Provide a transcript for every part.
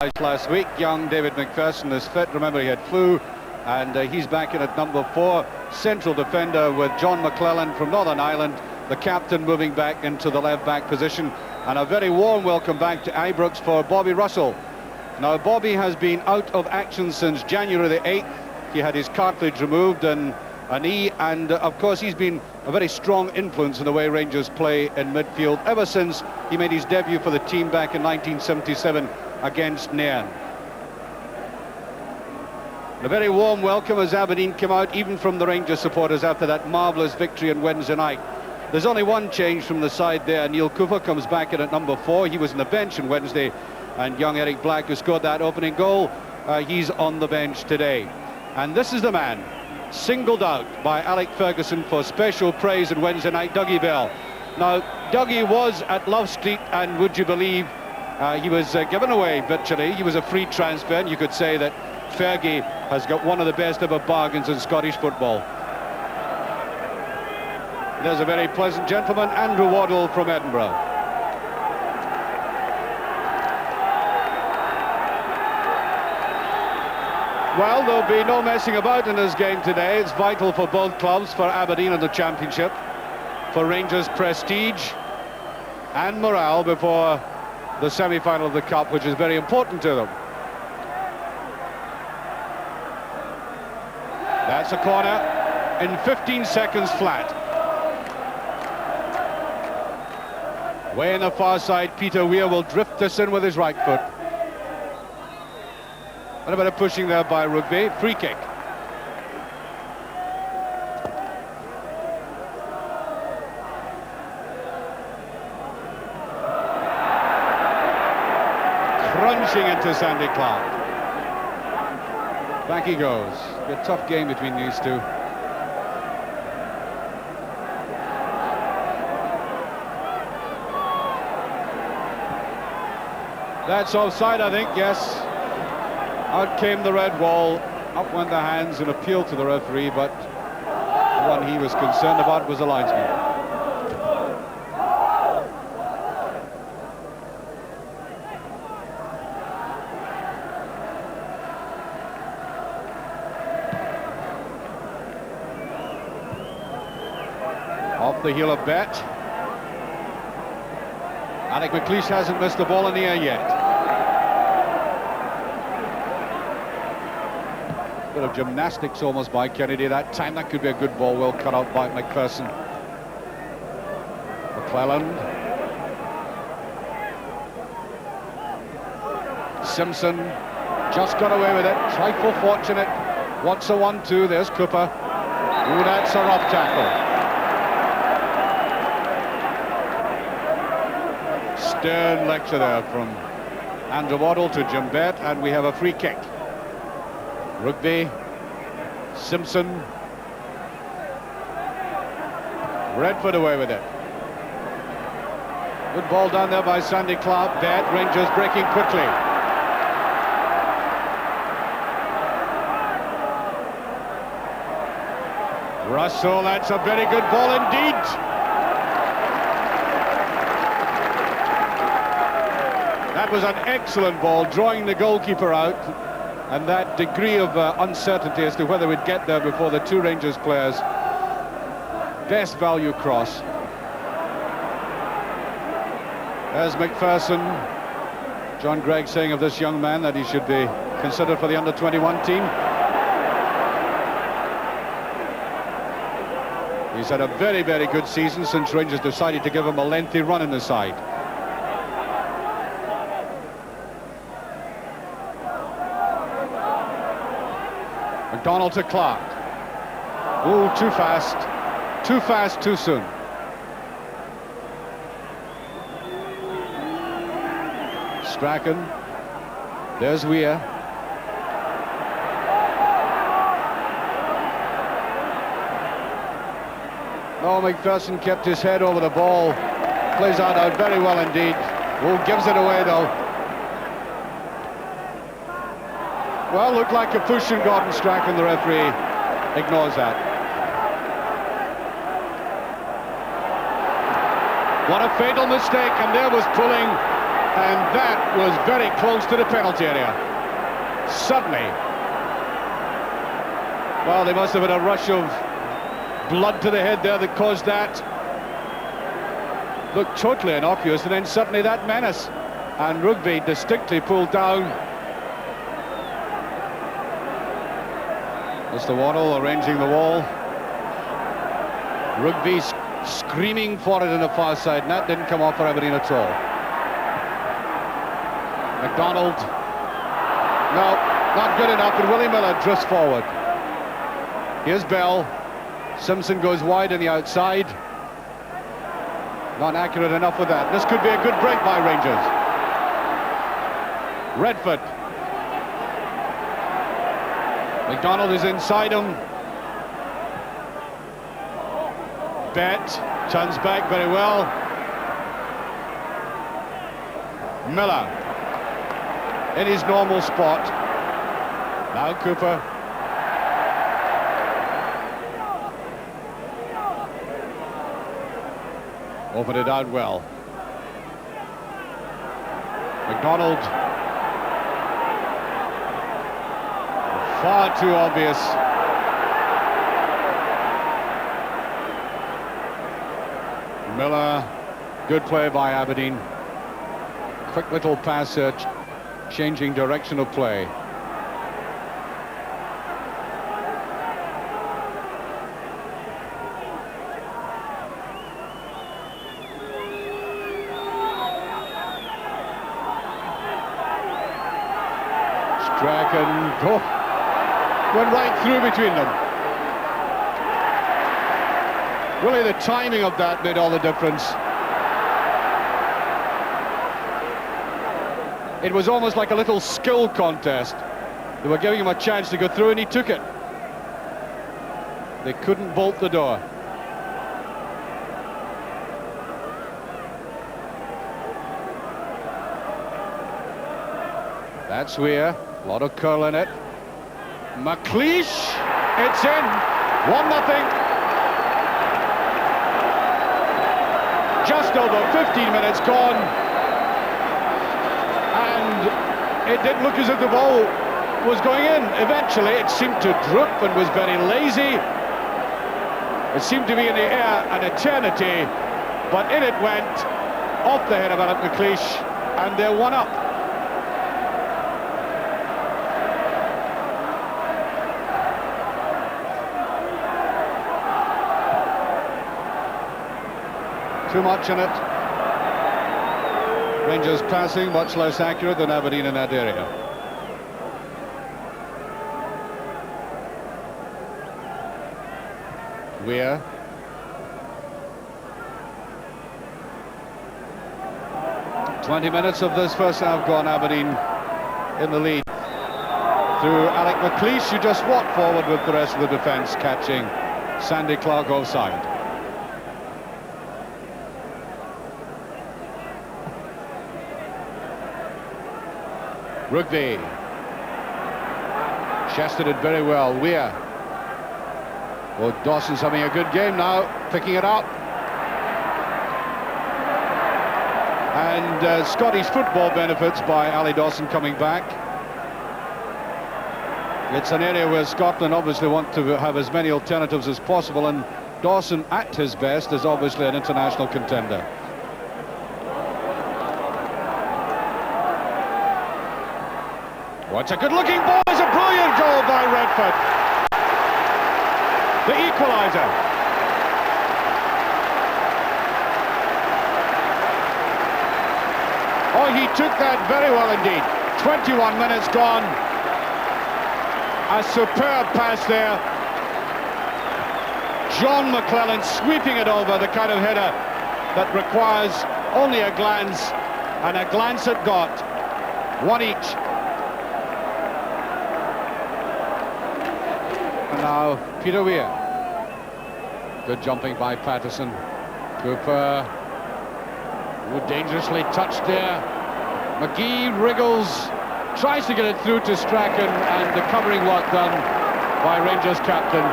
Last week, young David McPherson is fit. Remember, he had flu, and he's back in at number 4, central defender, with John McClellan from Northern Ireland, the captain, moving back into the left-back position. And a very warm welcome back to Ibrox for Bobby Russell. Now, Bobby has been out of action since January the 8th. He had his cartilage removed and a knee, and of course he's been a very strong influence in the way Rangers play in midfield ever since he made his debut for the team back in 1977 against Nairn. A very warm welcome as Aberdeen came out, even from the Rangers supporters, after that marvellous victory on Wednesday night. There's only one change from the side there. Neil Cooper comes back in at number 4. He was on the bench on Wednesday, and young Eric Black, who scored that opening goal, he's on the bench today. And this is the man singled out by Alec Ferguson for special praise on Wednesday night, Dougie Bell. Now, Dougie was at Love Street, and would you believe, he was given away virtually. He was a free transfer, and you could say that Fergie has got one of the best ever bargains in Scottish football. There's a very pleasant gentleman, Andrew Waddle from Edinburgh. Well, there'll be no messing about in this game today. It's vital for both clubs, for Aberdeen in the Championship, for Rangers' prestige and morale before the semi-final of the Cup, which is very important to them. That's a corner in 15 seconds flat. Way in the far side, Peter Weir will drift this in with his right foot. And a bit of pushing there by Rugby. Free kick. Crunching into Sandy Clark. Back he goes. A tough game between these two. That's offside, I think, yes. Out came the red wall, up went the hands in appeal to the referee, but the one he was concerned about was the linesman. Off the heel of Bet. Alec McLeish hasn't missed the ball in the air yet. Bit of gymnastics almost by Kennedy that time. That could be a good ball, well cut out by McPherson. McClelland. Simpson just got away with it. Trifle fortunate. What's a 1-2? There's Cooper. Ooh, that's a rough tackle. Stern lecture there from Andrew Waddle to Jim Bett, and we have a free kick. Rugby, Simpson, Redford away with it. Good ball down there by Sandy Clark. Bett, Rangers breaking quickly. Russell, that's a very good ball indeed. That was an excellent ball, drawing the goalkeeper out, and that degree of uncertainty as to whether we'd get there before the two Rangers players. Best value cross. There's McPherson. John Gregg saying of this young man that he should be considered for the under-21 team. He's had a very, very good season since Rangers decided to give him a lengthy run in the side. McDonald to Clark. Ooh, too fast. Too fast, too soon. Strachan. There's Weir. Oh, McPherson kept his head over the ball. Plays out very well indeed. Ooh, gives it away though. Well, looked like a push and Gordon Strachan. The referee ignores that. What a fatal mistake, and there was pulling And that was very close to the penalty area. Suddenly. Well, they must have had a rush of blood to the head there that caused that. Looked totally innocuous, and then suddenly that menace. And Rugby distinctly pulled down. Mr. Waddle arranging the wall. Rugby screaming for it in the far side, and that didn't come off for Aberdeen at all. McDonald. No, not good enough, and Willie Miller drifts forward. Here's Bell. Simpson goes wide on the outside. Not accurate enough with that. This could be a good break by Rangers. Redford. McDonald is inside him. Bet turns back very well. Miller in his normal spot. Now Cooper. Opened it out well. McDonald. Far too obvious. Miller. Good play by Aberdeen. Quick little pass, changing direction of play. Strachan, went right through between them. Really, the timing of that made all the difference. It was almost like a little skill contest. They were giving him a chance to go through, and he took it. They couldn't bolt the door. That's Weir. A lot of curl in it. McLeish, it's in. 1-0. Just over 15 minutes gone. And it didn't look as if the ball was going in. Eventually, it seemed to droop and was very lazy. It seemed to be in the air an eternity, but in it went, off the head of Alec McLeish, and they're 1-up. Too much in it. Rangers passing much less accurate than Aberdeen in that area. Weir. "20 minutes of this first half gone, Aberdeen in the lead. Through Alec McLeish, who just walked forward with the rest of the defence, catching Sandy Clark offside. Rugby. Chested it very well. Weir. Oh, Dawson's having a good game now, picking it up. And Scottish football benefits by Ali Dawson coming back. It's an area where Scotland obviously want to have as many alternatives as possible, and Dawson at his best is obviously an international contender. Oh, it's a good-looking ball. It's a brilliant goal by Redford. The equaliser. Oh, he took that very well indeed. 21 minutes gone. A superb pass there. John McClellan sweeping it over, the kind of header that requires only a glance, and a glance it got. One each. Now Peter Weir. Good jumping by Patterson. Cooper. Oh, dangerously touched there. McGee wriggles, tries to get it through to Strachan, and the covering work done by Rangers captain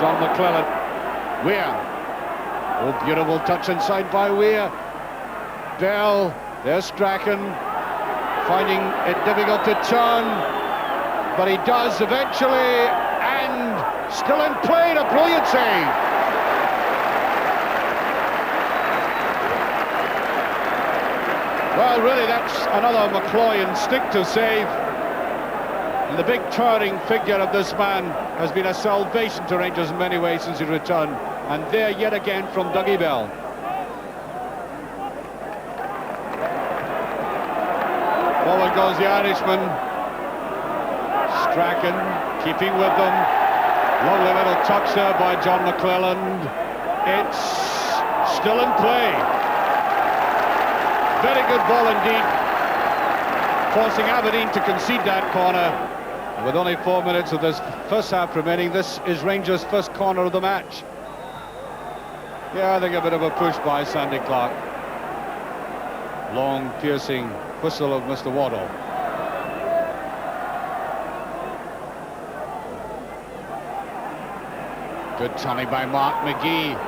John McClellan. Weir. Oh, beautiful touch inside by Weir. Bell There's Strachan, finding it difficult to turn, but he does eventually, and still in play, a brilliant save. Well, really, that's another McCloy instinctive save. And the big turning figure of this man has been a salvation to Rangers in many ways since he returned. And there yet again from Dougie Bell. Forward goes the Irishman. Strachan keeping with them. Lovely little touch there by John McClelland. It's still in play. Very good ball indeed, forcing Aberdeen to concede that corner. And with only 4 minutes of this first half remaining, this is Rangers' first corner of the match. Yeah, I think a bit of a push by Sandy Clark. Long, piercing whistle of Mr. Waddle. Good turning by Mark McGee.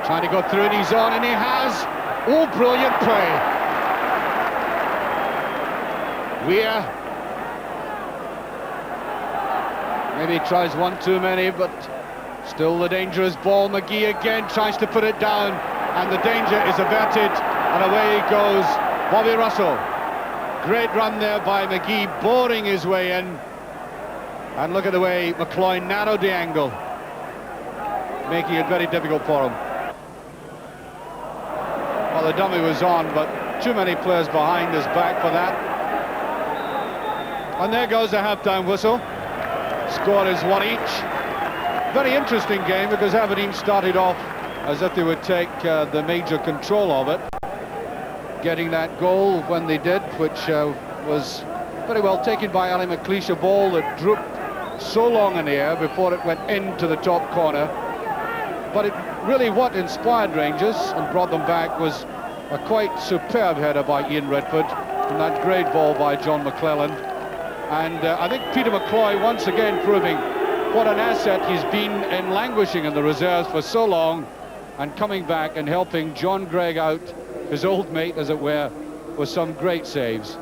Trying to go through in his zone, and he has. Oh, brilliant play. Weir. Maybe he tries one too many, but still the dangerous ball. McGee again tries to put it down, and the danger is averted, and away he goes. Bobby Russell. Great run there by McGee, boring his way in. And look at the way McCloy narrowed the angle, making it very difficult for him. Well, the dummy was on, but too many players behind his back for that. And there goes the half-time whistle. Score is 1 each. Very interesting game, because Aberdeen started off as if they would take the major control of it, getting that goal when they did, which was very well taken by Ali McLeish, a ball that drooped so long in the air before it went into the top corner. But it really, what inspired Rangers and brought them back was a quite superb header by Ian Redford from that great ball by John McClelland. And I think Peter McCloy once again proving what an asset he's been in languishing in the reserves for so long, and coming back and helping John Greig out, his old mate as it were, with some great saves.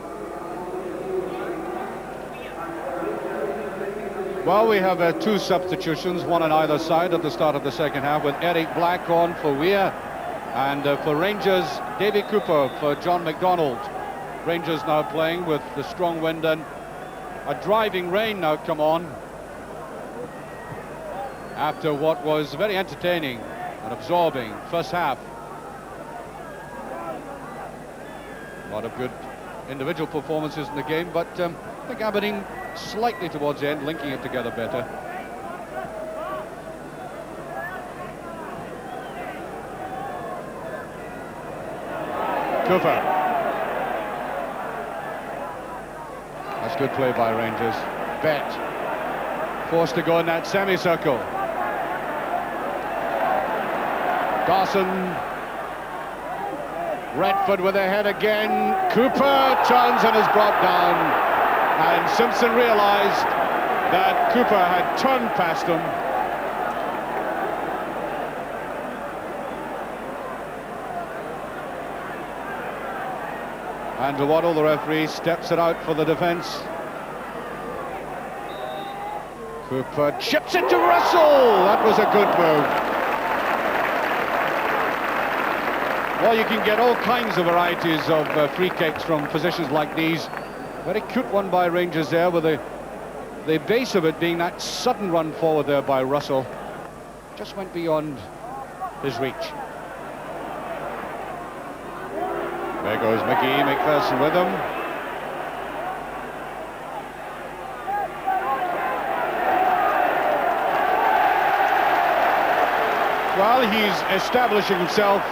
Well, we have two substitutions, one on either side at the start of the second half, with Eric Black on for Weir, and for Rangers, Davy Cooper for John McDonald. Rangers now playing with the strong wind and a driving rain now come on, after what was very entertaining and absorbing first half. A lot of good individual performances in the game, but I think Aberdeen slightly towards the end, linking it together better. Cooper. That's good play by Rangers. Bet. Forced to go in that semicircle. Dawson. Redford with a head again. Cooper turns and is brought down. And Simpson realised that Cooper had turned past him. And Waddle, the referee, steps it out for the defence. Cooper chips it to Russell. That was a good move. Well, you can get all kinds of varieties of free kicks from positions like these. Very cute one by Rangers there, with the base of it being that sudden run forward there by Russell. Just went beyond his reach. There goes McGee, McPherson with him. Well, he's establishing himself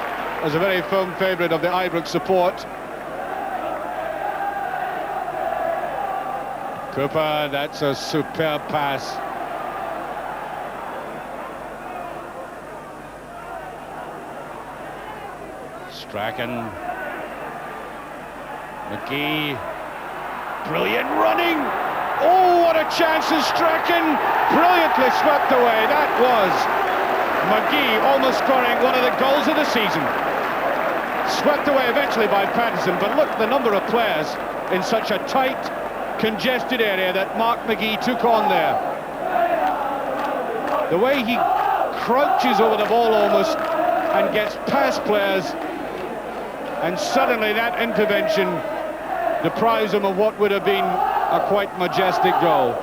as a very firm favourite of the Ibrox support. Cooper, that's a superb pass. Strachan. McGee, brilliant running. Oh, what a chance is Strachan. Brilliantly swept away. That was McGee almost scoring one of the goals of the season. Swept away eventually by Patterson, but look, the number of players in such a tight, congested area that Mark McGee took on there. The way he crouches over the ball almost and gets past players, and suddenly that intervention deprives him of what would have been a quite majestic goal.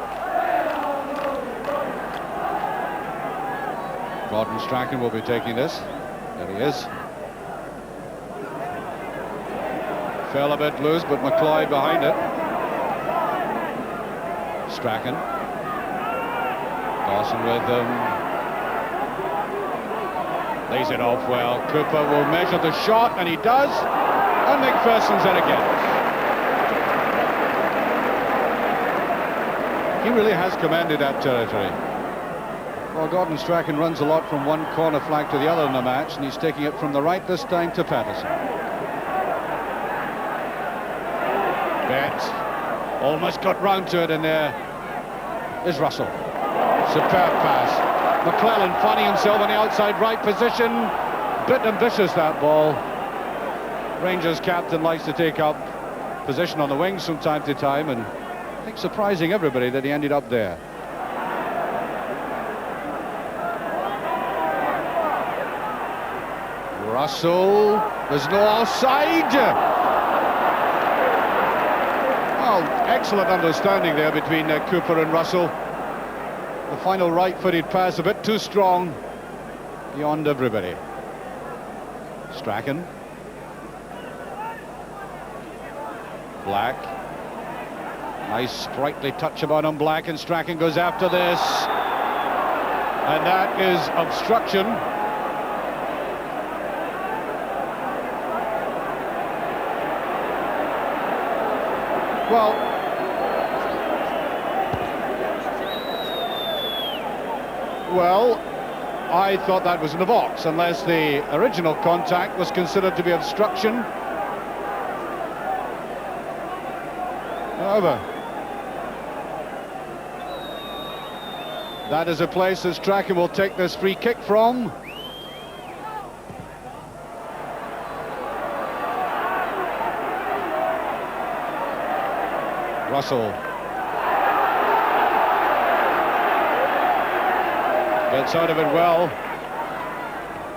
Gordon Strachan will be taking this. There he is. Fell a bit loose, but McCloy behind it. Strachan. Dawson with him. Lays it off well. Cooper will measure the shot, and he does. And McPherson's it again. He really has commanded that territory. Well, Gordon Strachan runs a lot from one corner flag to the other in the match, and he's taking it from the right this time to Patterson. Bet almost got round to it, and there is Russell. Superb pass. McClellan finding himself in the outside right position. Bit ambitious, that ball. Rangers captain likes to take up position on the wings from time to time, and I think surprising everybody that he ended up there. Russell, there's no offside. Oh, excellent understanding there between Cooper and Russell. The final right-footed pass a bit too strong, beyond everybody. Strachan. Black. Nice sprightly touch about on Black, and Strachan goes after this. And that is obstruction. Well, I thought that was in the box, unless the original contact was considered to be obstruction. However, that is a place that Strachan will take this free kick from. Russell gets out of it well.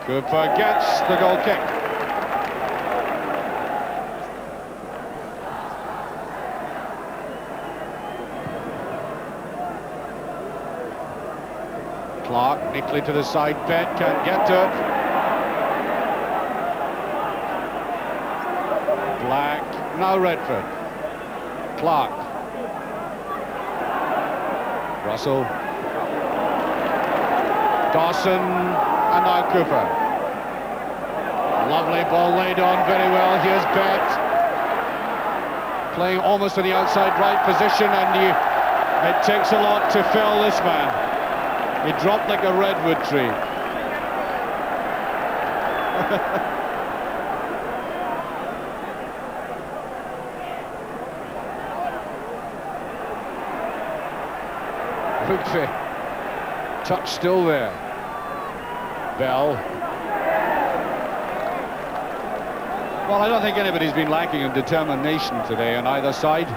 Cooper gets the goal kick. Clark neatly to the side, Bet can't get to it. Black, now Redford. Clark. Russell. Dawson, and now Cooper. Lovely ball laid on very well. Here's Bet. Playing almost in the outside right position, and it takes a lot to fell this man. He dropped like a redwood tree. Rugby. Touch still there. Bell. Well, I don't think anybody's been lacking in determination today on either side.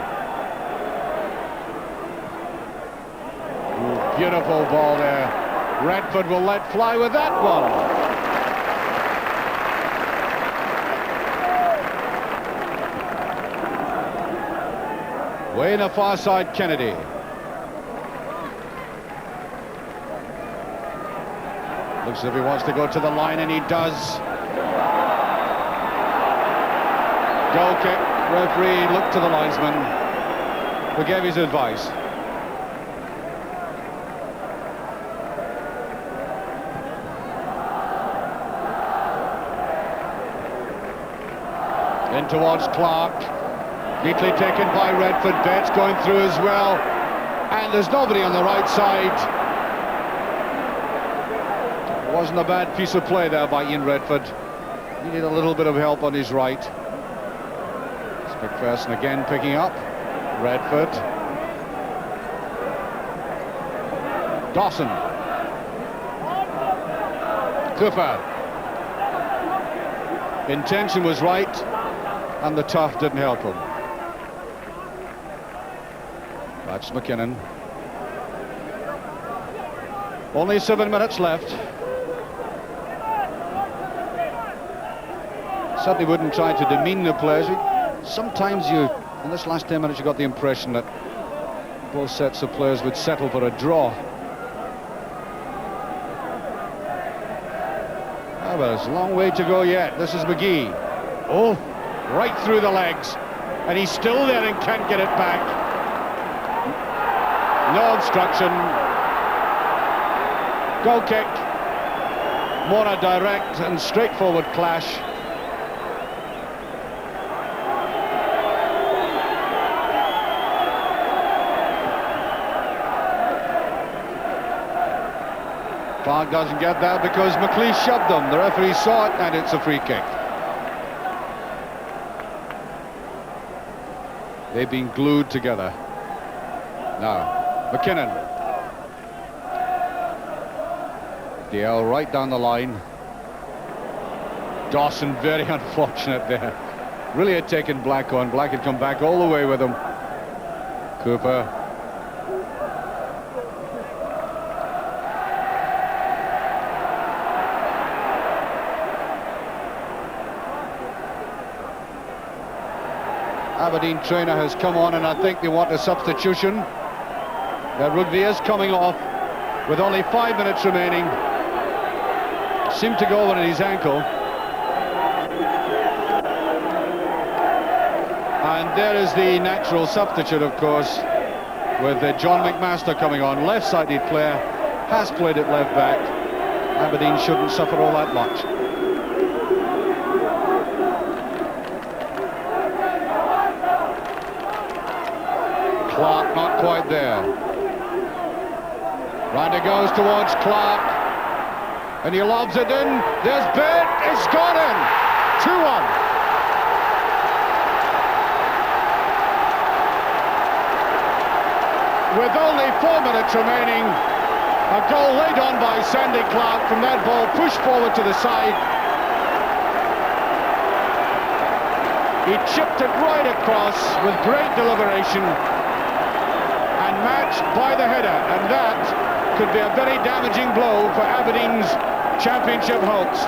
Ooh, beautiful ball there. Redford will let fly with that one. Way in the far side, Kennedy. Looks as if he wants to go to the line, and he does. Goal kick. Referee looked to the linesman, who gave his advice. In towards Clark. Neatly taken by Redford. Betts going through as well. And there's nobody on the right side. Wasn't a bad piece of play there by Ian Redford. Needed a little bit of help on his right. It's McPherson again picking up. Redford. Dawson. Cooper. Intention was right, and the turf didn't help him. That's McKinnon. Only 7 minutes left. Certainly wouldn't try to demean the players. Sometimes in this last 10 minutes, you got the impression that both sets of players would settle for a draw. Ah, but there's a long way to go yet. This is McGee. Oh, right through the legs. And he's still there and can't get it back. No obstruction. Goal kick. More a direct and straightforward clash. Clark doesn't get that because McLeish shoved them. The referee saw it, and it's a free kick. They've been glued together. Now, McKinnon. DL right down the line. Dawson very unfortunate there. Really had taken Black on. Black had come back all the way with him. Cooper. Aberdeen trainer has come on, and I think they want a substitution. Rugby is coming off with only 5 minutes remaining. Seemed to go over at his ankle. And there is the natural substitute, of course, with John McMaster coming on. Left-sided player, has played at left back. Aberdeen shouldn't suffer all that much. Clark not quite there. Ryder goes towards Clark, and he lobs it in. There's Bate, it's gone in. 2-1. With only 4 minutes remaining, a goal laid on by Sandy Clark from that ball pushed forward to the side. He chipped it right across with great deliberation. Matched by the header, and that could be a very damaging blow for Aberdeen's championship hopes.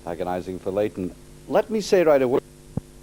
Agonising for Leighton. Let me say right away.